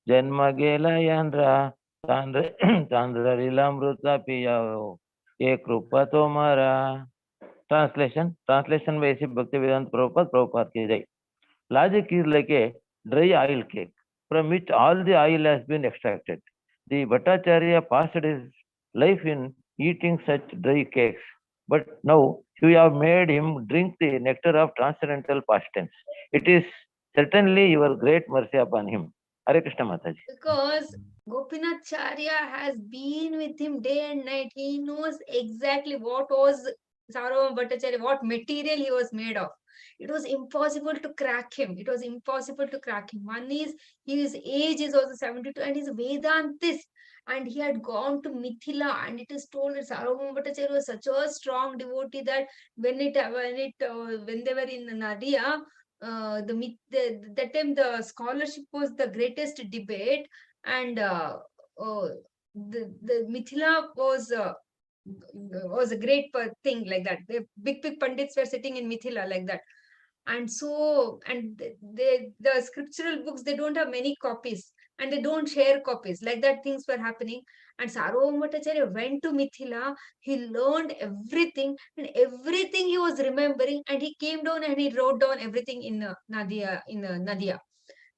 Speaker 9: जन्म गेला यांद्रा चांद्रलीलामृता पियाओ एक रूपा तो मारा। Translation by A.C. Bhaktivedanta Prabhupada ki Jai. Logic is like a dry oil cake from which all the oil has been extracted. The Bhattacharya passed his life in eating such dry cakes, but now you have made him drink the nectar of transcendental pastimes. It is certainly your great mercy upon him. Hare Krishna Mataji.
Speaker 1: Because Gopinath Charya has been with him day and night. He knows exactly what was Sarvabhauma Bhattacharya, what material he was made of. It was impossible to crack him. It was impossible to crack him. One is, his age is also 72 and he's Vedantist. And he had gone to Mithila, and it is told that Sarvabhauma Bhattacharya was such a strong devotee that when they were in Nadia, that time the scholarship was the greatest debate, and the Mithila was a great thing like that. The big pandits were sitting in Mithila like that. And so, and the scriptural books, they don't have many copies, and they don't share copies. Like that, things were happening. And Sarvabhauma Bhattacharya went to Mithila, he learned everything, and everything he was remembering, and he came down and he wrote down everything in Nadia.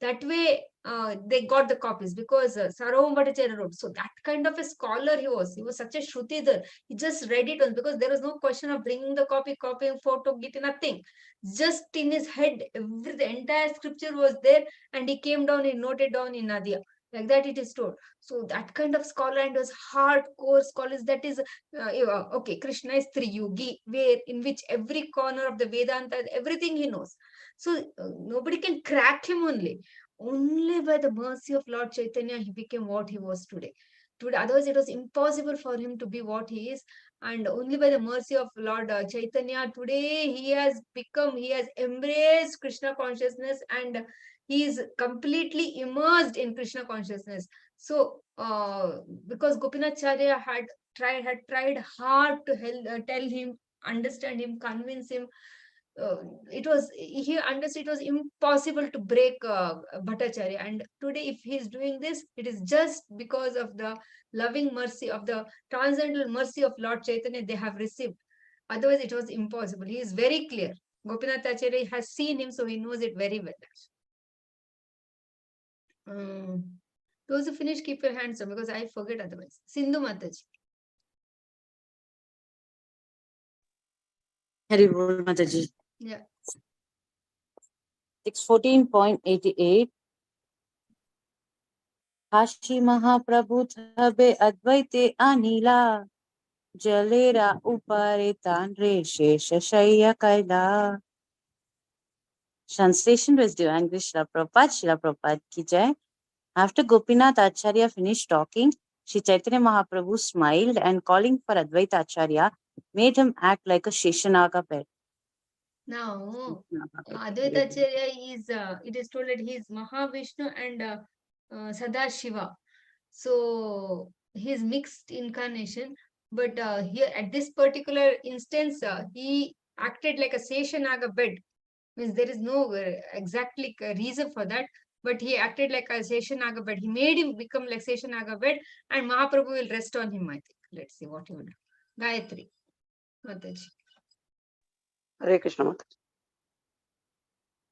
Speaker 1: That way, they got the copies because Sarvabhauma Bhattacharya wrote. So that kind of a scholar he was. He was such a Shrutidhar. He just read it on, because there was no question of bringing the copying photo, nothing. Just in his head, the entire scripture was there, and he came down and noted down in Nadia. Like that it is told. So that kind of scholar, and was hardcore scholars. That is, okay, Krishna is Triyugi, in which every corner of the Vedanta, everything he knows. So nobody can crack him only. Only by the mercy of Lord Chaitanya, he became what he was today. Otherwise, it was impossible for him to be what he is. And only by the mercy of Lord Chaitanya, today he has embraced Krishna consciousness, and he is completely immersed in Krishna consciousness. So, because Gopinath had tried hard to tell him, understand him, convince him, he understood it was impossible to break Bhattacharya. And today, if he is doing this, it is just because of the loving mercy of the transcendental mercy of Lord Chaitanya they have received. Otherwise, it was impossible. He is very clear. Gopinath Acharya has seen him, so he knows it very well. Those who finish, keep your hands up, because I forget otherwise. Sindhu Mataji.
Speaker 2: Hari Bol Mataji.
Speaker 1: Yeah.
Speaker 2: 614.88. Hashi Mahaprabhu thabe advaite anila jalera upare tanre shesha shaya kaila. Translation was Divine Grace Srila Prabhupada ki Jai. After Gopinath Acharya finished talking, Sri Chaitanya Mahaprabhu smiled and calling for Advaita Acharya, made him act like a Sheshanaga pet.
Speaker 1: Now, Advaita Acharya is, it is told that he is Mahavishnu and Sadashiva. So, he is mixed incarnation. But here, at this particular instance, he acted like a Sheshanaga bed. Means there is no exactly reason for that. But he acted like a Sheshanaga bed. He made him become like Sheshanaga bed, and Mahaprabhu will rest on him, I think. Let's see what he will do. Gayatri. Mataji.
Speaker 11: Hare Krishna Mataji.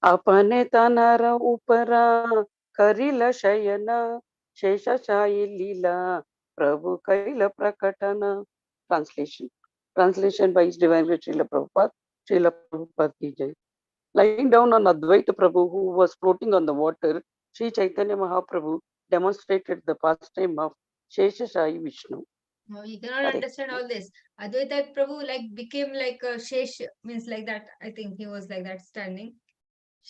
Speaker 11: अपने तनर उपरा करिल शयन शेषशायी लीला प्रभु कैल प्रकटन. Translation by His Divine Grace Srila Prabhupada. Srila Prabhupada ki jai. Lying down on Advaita Prabhu, who was floating on the water, Sri Chaitanya Mahaprabhu demonstrated the pastime of Sheshashayi Vishnu.
Speaker 1: No, you cannot understand all this. Advaita Prabhu became like a Shesh, means like that. I think he was like that standing.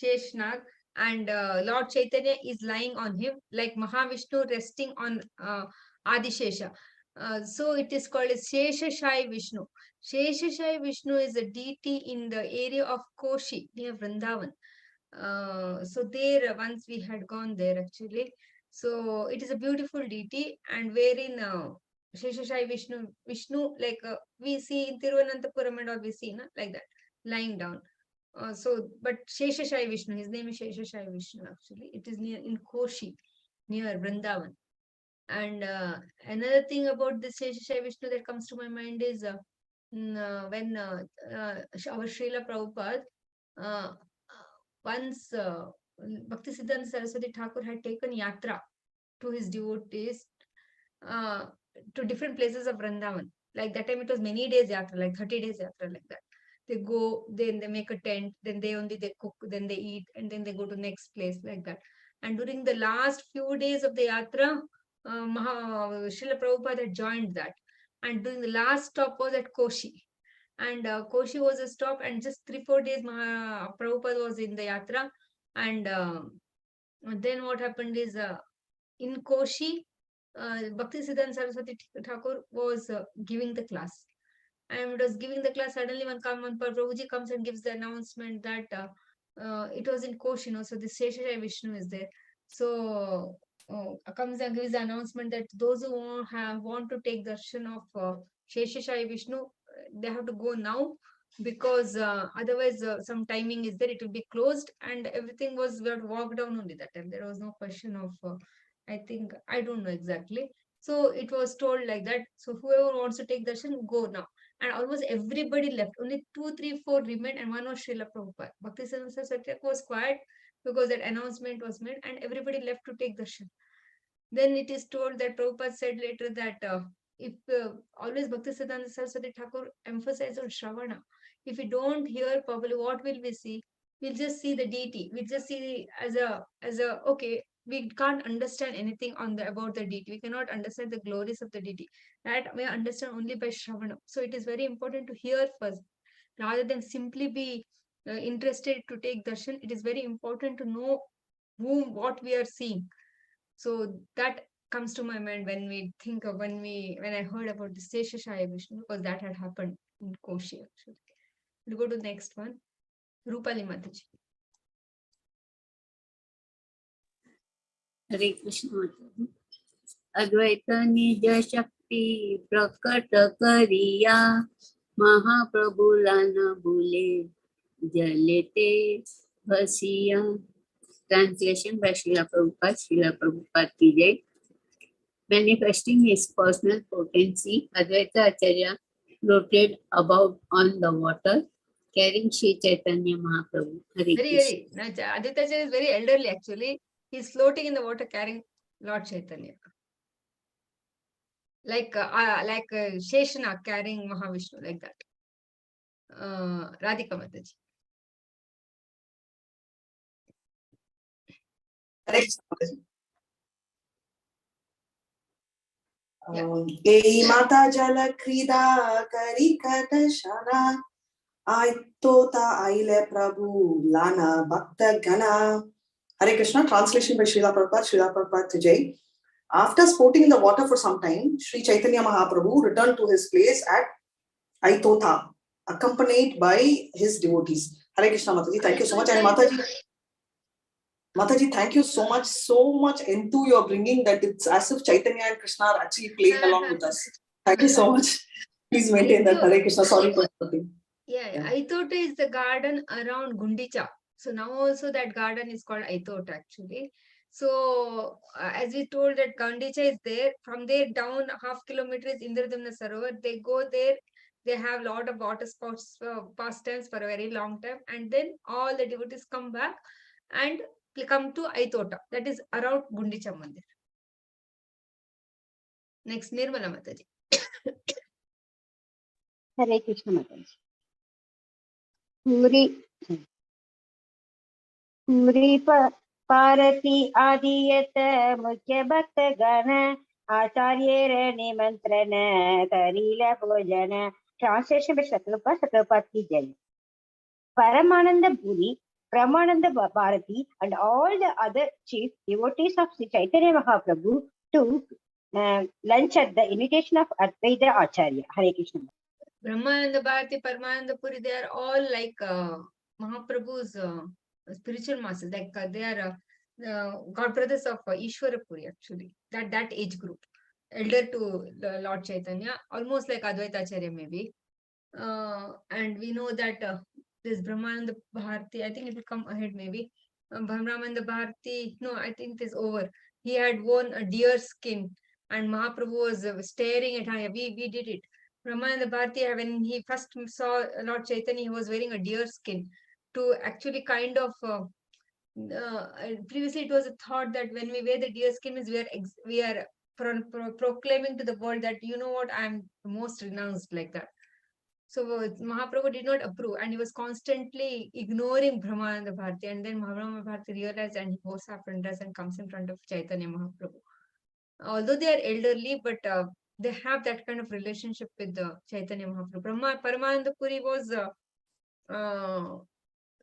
Speaker 1: Sheshnag, and Lord Chaitanya is lying on him, like Mahavishnu resting on Adishesha. So it is called as Sheshashai Vishnu. Sheshashai Vishnu is a deity in the area of Koshi near Vrindavan. So there, once we had gone there actually. So it is a beautiful deity, and wherein Sheshashai Vishnu, like we see in Tiruvananthapuram and all, we see like that, lying down. But Sheshashai Vishnu, his name is Sheshashai Vishnu actually. It is near in Koshi, near Vrindavan. And another thing about this Sheshashai Vishnu that comes to my mind is when our Srila Prabhupada, once Bhaktisiddhanta Saraswati Thakur had taken yatra to his devotees to different places of Vrindavan. Like that time it was many days yatra, like 30 days yatra, like that. They go, then they make a tent, then they cook, then they eat, and then they go to next place, like that. And during the last few days of the yatra, Srila Prabhupada had joined that. And during the last stop was at Koshi. And Koshi was a stop, and just 3-4 days Prabhupada was in the yatra. And then what happened is in Koshi, Bhaktisiddhanta Saraswati Thakur was giving the class. And it was giving the class, suddenly one Prabhuji comes and gives the announcement that it was in Koshi, so the Sheshashai Vishnu is there. So comes and gives the announcement that those who want to take darshan of Sheshashai Vishnu, they have to go now, because otherwise some timing is there, it will be closed, and everything was, we had walked down only that time. There was no question of I think, I don't know exactly. So it was told like that. So whoever wants to take darshan, go now. And almost everybody left. Only 2, 3, 4 remained, and one was Srila Prabhupada. Bhaktisiddhanta Saraswati was quiet because that announcement was made, and everybody left to take darshan. Then it is told that Prabhupada said later that if always Bhaktisiddhanta Saraswati Thakur emphasized on Shravana. If we don't hear properly, what will we see? We'll just see the deity. We'll just see as a okay, we can't understand anything about the deity. We cannot understand the glories of the deity. That we understand only by Shravana. So it is very important to hear first, rather than simply be interested to take darshan. It is very important to know what we are seeing. So that comes to my mind when we think of when I heard about the Sheshashaya Vishnu, because that had happened in Koshi actually. We'll go to the next one. Rupali Mataji.
Speaker 10: Hare Krishna Mataji. Advaita Nija Shakti Prakata Kariya Mahaprabhu Lana Bhule Jalete Bhasiya. Translation by Srila Prabhupada. Srila Prabhupada ki jai. Manifesting his personal potency, Advaita Acharya floated about on the water, carrying Sri Chaitanya Mahaprabhu. Hare Krishna.
Speaker 1: Advaita Acharya is very elderly actually. He's floating in the water carrying Lord Chaitanya. Like Sheshana carrying Mahavishnu, like that. Radhika Mataji.
Speaker 12: Mata jala krida karikata shana Aitota aile Prabhu lana bhakta gana. Hare Krishna. Translation by Srila Prabhupada. Srila Prabhupada ki jai. After sporting in the water for some time, Sri Chaitanya Mahaprabhu returned to his place at Aitota, accompanied by his devotees. Hare Krishna, Mataji. Thank you so much. And Mataji, thank you so much into you're bringing that it's as if Chaitanya and Krishna are actually playing along with us. Thank you so much. Please maintain that. Hare Krishna. Sorry for interrupting.
Speaker 1: Yeah. Aitota is the garden around Gundicha. So now also that garden is called Aitota actually. So as we told that Gundicha is there, from there down half kilometer is Indradumna Sarovar. They go there, they have a lot of water sports pastimes for a very long time, and then all the devotees come back and come to Aitota, that is around Gundicha Mandir. Next, Nirmala Mataji.
Speaker 13: Hare Krishna Mataji. Puri Parati Adiyat Mukhya Bhakta Gana Acharyera Nimantrana Karila Bhojana. Translation by Sakrapat ki Jai. Paramananda Puri, Brahmananda Bharati, and all the other chief devotees of Sri Chaitanya Mahaprabhu took lunch at the invitation of Advaita Acharya. Hare Krishna.
Speaker 1: Brahmananda Bharati, Paramananda Puri, they are all like Mahaprabhu's spiritual masters. Like they are god brothers of Ishwara Puri actually. That age group, elder to the Lord Chaitanya, almost like Advaita Acharya maybe. And we know that this Brahmananda Bharati, I think it will come ahead maybe. Brahmananda Bharati, no, I think it is over. He had worn a deer skin and Mahaprabhu was staring at him. We did it. Brahmananda Bharati, when he first saw Lord Chaitanya, he was wearing a deer skin to actually kind of, previously it was a thought that when we wear the deer skin, means we are proclaiming to the world that, you know what, I'm most renounced like that. So Mahaprabhu did not approve and he was constantly ignoring Brahmananda Bharati, and then Brahmananda Bharati realized and he goes up and does and comes in front of Chaitanya Mahaprabhu. Although they are elderly, but they have that kind of relationship with the Chaitanya Mahaprabhu. Paramananda Puri was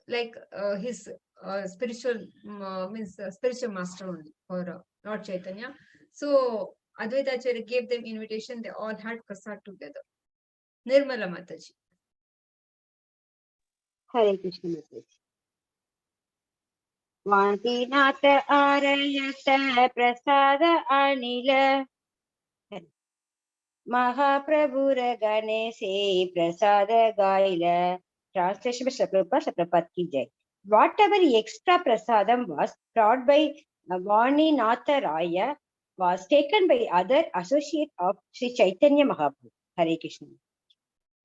Speaker 1: like his spiritual spiritual master only for Lord Chaitanya. So Advaita Acharya gave them invitation. They all had prasad together. Nirmala Mataji.
Speaker 13: Hare Krishna Mataji. Vantinata Arayata Prasada Anila Mahaprabhura Ganese Prasada Gaila. Translation by Sakrapat ki Jai. Whatever extra prasadam was brought by Vantinatha Raya was taken by other associate of Sri Chaitanya Mahaprabhu. Hare Krishna.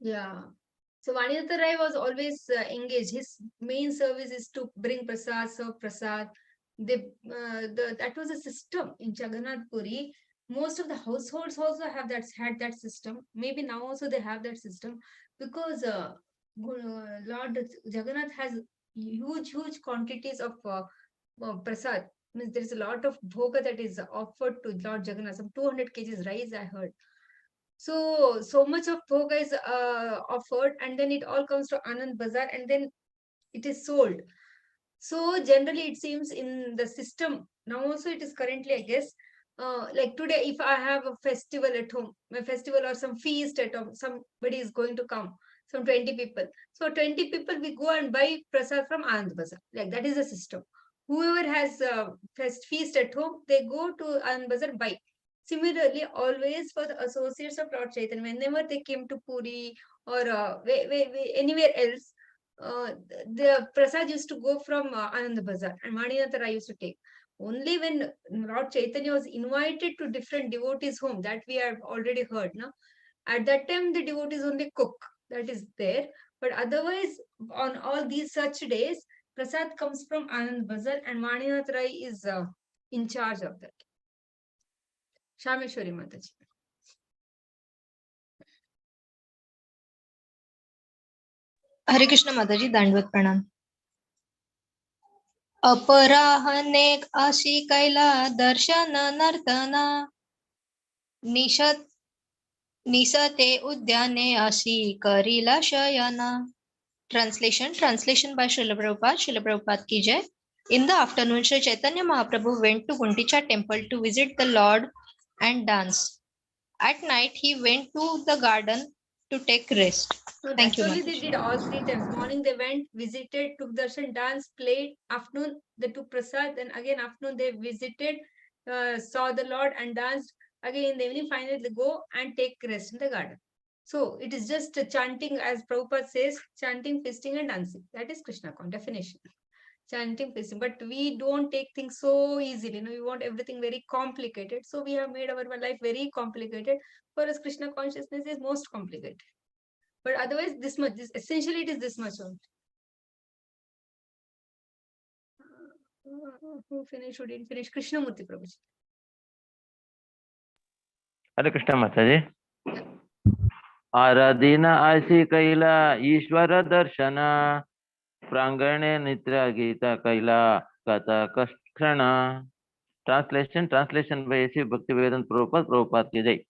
Speaker 1: Yeah. So Vantinatha Rai was always engaged. His main service is to bring prasad, serve prasad. That was a system in Jagannath Puri. Most of the households also had that system. Maybe now also they have that system because Lord Jagannath has huge quantities of prasad. Means there is a lot of bhoga that is offered to Lord Jagannath. Some 200 kgs rice I heard. So much of bhoga is offered, and then it all comes to Anand Bazaar, and then it is sold. So generally, it seems in the system now also it is currently, I guess, like today, if I have a festival at home, a festival or some feast at home, somebody is going to come, some 20 people. So 20 people, we go and buy prasad from Anand Bazaar. Like that is the system. Whoever has a feast at home, they go to Anand Bazaar, buy. Similarly, always for the associates of Lord Chaitanya, whenever they came to Puri or anywhere else, the prasad used to go from Anand Bazaar and Vantinatha Rai used to take. Only when Lord Chaitanya was invited to different devotees' home, that we have already heard. No? At that time, the devotees only cook. That is there. But otherwise, on all these such days, prasad comes from Anand Bazaar and Vantinatha Rai is in charge of that. Shameshwari Mataji.
Speaker 6: हरे कृष्ण माताजी दंडवत प्रणाम. अपराहने अशी कैला दर्शन नर्तना निसते उद्याने अशी Karila शयना. Translation by Srila Prabhupada ki jai. In the afternoon, Sri Chaitanya Mahaprabhu went to Gundicha temple to visit the Lord and dance. At night, he went to the garden To take rest.
Speaker 1: So
Speaker 6: Thank
Speaker 1: that's
Speaker 6: you,
Speaker 1: only they
Speaker 6: Mataji.
Speaker 1: did all 3 times. Morning they went, visited, took darshan, danced, played. Afternoon they took prasad. Then again afternoon they visited, saw the Lord and danced. Again in the evening finally they go and take rest in the garden. So it is just chanting, as Prabhupada says, chanting, feasting and dancing. That is Krishna consciousness definition. Chanting, feasting. But we don't take things so easily. You know, we want everything very complicated. So we have made our life very complicated. For us, Krishna consciousness is most complicated. But otherwise, this much, this essentially it is this much only. Who finished, who didn't finish? Krishnamurti Prabhuji.
Speaker 9: Hare Krishna Mataji. आराधीन आशी कैला ईश्वर दर्शन प्रांगणे निद्रा गीता कैला कथा कक्षण. Translation by A.C. Bhaktivedanta Prabhupada ki jai.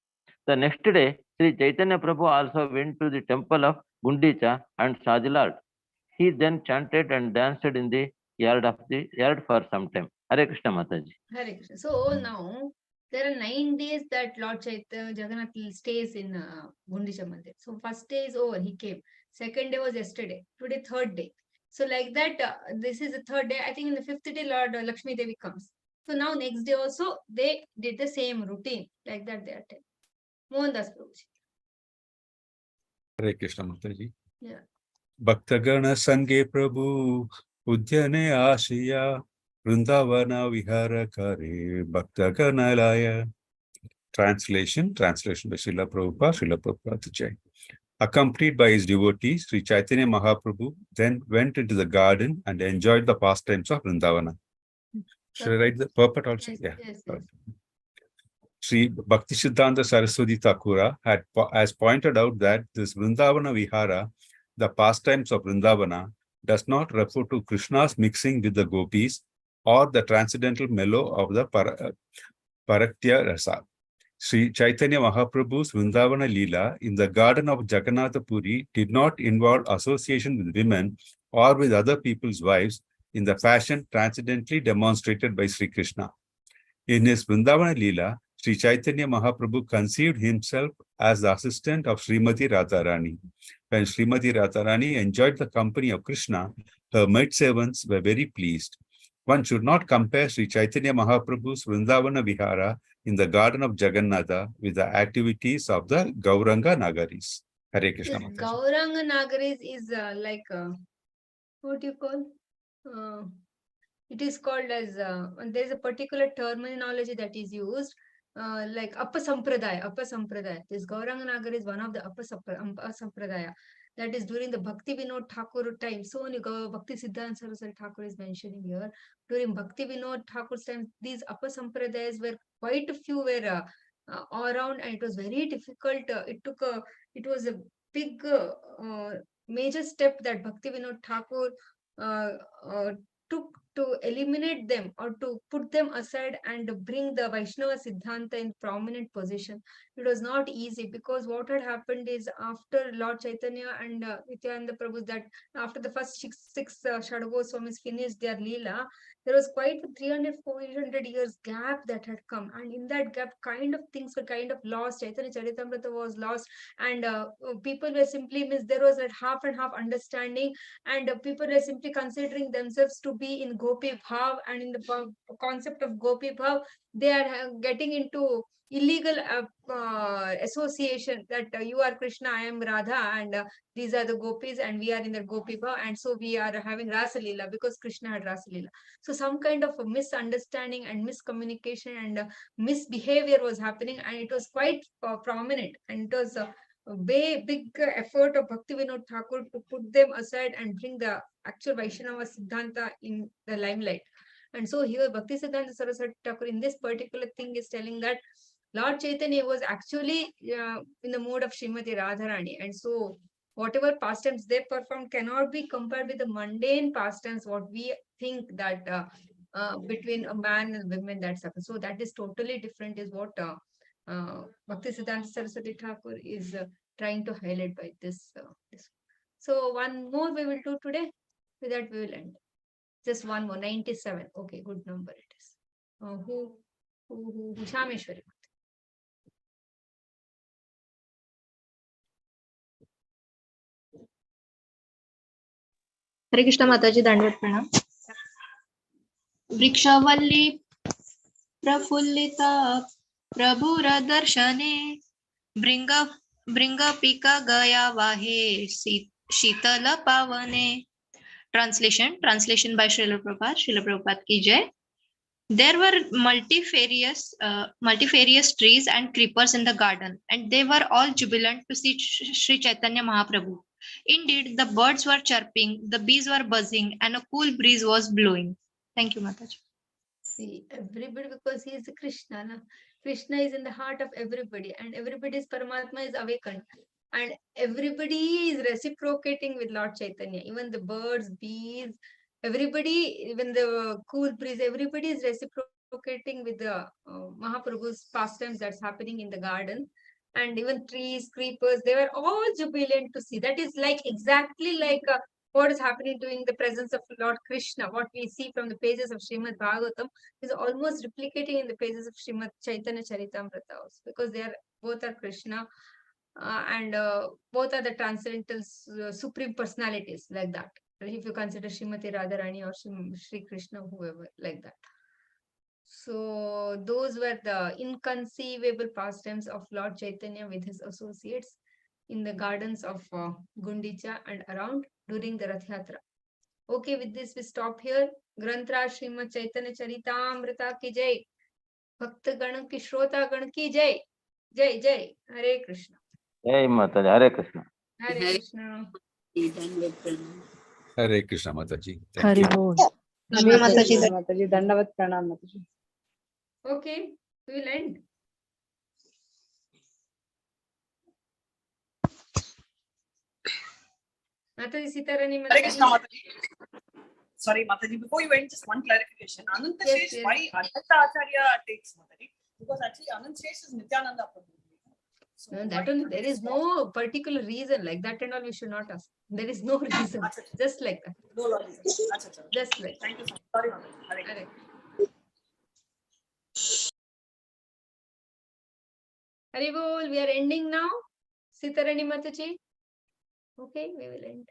Speaker 9: The next day, Sri Chaitanya Prabhu also went to the temple of Gundicha and saw the Lord. He then chanted and danced in the yard for some time. Hare Krishna Mataji.
Speaker 1: Hare Krishna. So now there are 9 days that Lord Chaitanya Jagannath stays in Gundicha Mandir. So first day is over, he came. Second day was yesterday. Today, third day. So like that, this is the third day. I think in the 5th day, Lord Lakshmi Devi comes. So now next day also, they did the same routine. Like that they attend. Mohandas Prabhuji.
Speaker 7: Hare Krishna Mataji.
Speaker 1: Yeah.
Speaker 7: Bhaktagana Sange Prabhu Udhyane Ashiya Vrindavana Vihara Kare Bhaktagana Laya. Translation by Srila Prabhupada Ch. Accompanied by his devotees, Sri Chaitanya Mahaprabhu then went into the garden and enjoyed the pastimes of Vrindavana. Should I write the purport also?
Speaker 1: Yes,
Speaker 7: Yeah.
Speaker 1: yes.
Speaker 7: Sri Bhaktisiddhanta Saraswati Thakura has pointed out that this Vrindavana Vihara, the pastimes of Vrindavana, does not refer to Krishna's mixing with the gopis or the transcendental mellow of the Paraktya Rasa. Sri Chaitanya Mahaprabhu's Vrindavana Leela in the garden of Jagannath Puri did not involve association with women or with other people's wives in the fashion transcendently demonstrated by Sri Krishna. In his Vrindavana Leela, Sri Chaitanya Mahaprabhu conceived himself as the assistant of Srimati Radharani. When Srimati Radharani enjoyed the company of Krishna, her maidservants were very pleased. One should not compare Sri Chaitanya Mahaprabhu's Vrindavana Vihara in the garden of Jagannatha with the activities of the Gauranga Nagaris. Hare Krishna.
Speaker 1: This Gauranga Nagaris is like, what do you call? It is called as, there is a particular terminology that is used, like Appa Sampradaya. This Gauranga Nagar is one of the Appa Sampradaya. That is during the Bhakti Vinod Thakur time. So when you go, Bhakti Siddhanta Saraswati Thakur is mentioning here. During Bhakti Vinod Thakur's time, these Appa Sampradayas were quite a few were around, and it was very difficult. It was a big major step that Bhakti Vinod Thakur took to eliminate them or to put them aside and bring the Vaishnava Siddhanta in prominent position. It was not easy, because what had happened is, after Lord Chaitanya and Nityananda Prabhu, that after the first six Shadagoswamis finished their Leela, there was quite 300-400 years gap that had come, and in that gap kind of things were kind of lost. Chaitanya Charitamrita was lost, and people were simply there was a half and half understanding, and people were simply considering themselves to be in Gopi Bhav, and in the concept of Gopi Bhav, they are getting into illegal association, that you are Krishna, I am Radha, and these are the gopis, and we are in the Gopi Bhav, and so we are having Rasa Leela because Krishna had Rasa Leela. So some kind of a misunderstanding and miscommunication and misbehavior was happening, and it was quite prominent, and it was a big effort of Bhakti Vinod Thakur to put them aside and bring the actual Vaishnava Siddhanta in the limelight. And so here Bhakti Siddhanta Saraswati Thakur in this particular thing is telling that Lord Chaitanya was actually in the mode of Srimati Radharani, and so whatever pastimes they performed cannot be compared with the mundane pastimes what we think that between a man and women that's happened. So that is totally different, is what Bhakti Siddhanta Saraswati Thakur is trying to highlight by this. So one more we will do today. With that we will end. Just one more, 97. Okay, good number it is. Who Shameshwari.
Speaker 6: हरे कृष्ण माताजी, दंडवत प्रणाम. वृक्षवल्ली प्रफुल्लिता प्रभुर दर्शने भृंगपिका गया वाहे शीतल पावने. Translation by Srila Prabhupada ki jai. There were multifarious trees and creepers in the garden, and they were all jubilant to see Sri Chaitanya Mahaprabhu. Indeed, the birds were chirping, the bees were buzzing, and a cool breeze was blowing. Thank you, Mataji.
Speaker 1: See, everybody, because he is Krishna. Na? Krishna is in the heart of everybody, and everybody's Paramatma is awakened. And everybody is reciprocating with Lord Chaitanya. Even the birds, bees, everybody, even the cool breeze, everybody is reciprocating with the Mahaprabhu's pastimes that's happening in the garden. And even trees, creepers, they were all jubilant to see. That is like exactly like what is happening during the presence of Lord Krishna. What we see from the pages of Srimad Bhagavatam is almost replicating in the pages of Srimad Chaitanya Charitamrita also, because they are both are Krishna. And both are the transcendental supreme personalities, like that. If you consider Srimati Radharani or Sri Krishna, whoever, like that. So those were the inconceivable pastimes of Lord Chaitanya with his associates in the gardens of Gundicha and around during the Rath Yatra. Okay, with this we stop here. Grantra Srimad Chaitanya Charitamrita ki jai. Bhakta Gana ki Shrota Gana ki jai. Jai Jai. Hare Krishna.
Speaker 9: Jai Mataji, Hare Krishna.
Speaker 1: Hare Krishna.
Speaker 7: Hare Krishna Mataji. Thank
Speaker 2: Hari
Speaker 7: you.
Speaker 2: Bol.
Speaker 8: Mataji, Dandavat Pranam Mataji.
Speaker 1: Okay, we will end. Mataji Sitarani
Speaker 12: Hare Krishna,
Speaker 1: Mataji.
Speaker 12: Mataji. Sorry, Mataji, before you end, just one clarification. Ananta
Speaker 1: Yes,
Speaker 12: Shesh,
Speaker 1: yes.
Speaker 12: why Advaita Acharya takes Mataji? Because actually Ananta Shesh is Nityananda Prabhu. So
Speaker 1: No, that only, there is no particular reason like that, and all we should not ask. There is no reason, just like that.
Speaker 12: No logic.
Speaker 1: Just like that.
Speaker 12: Thank you so much. Sorry, Mataji. Hare Krishna.
Speaker 1: Hari Bol, we are ending now. Sitarani Mataji. Okay, we will end.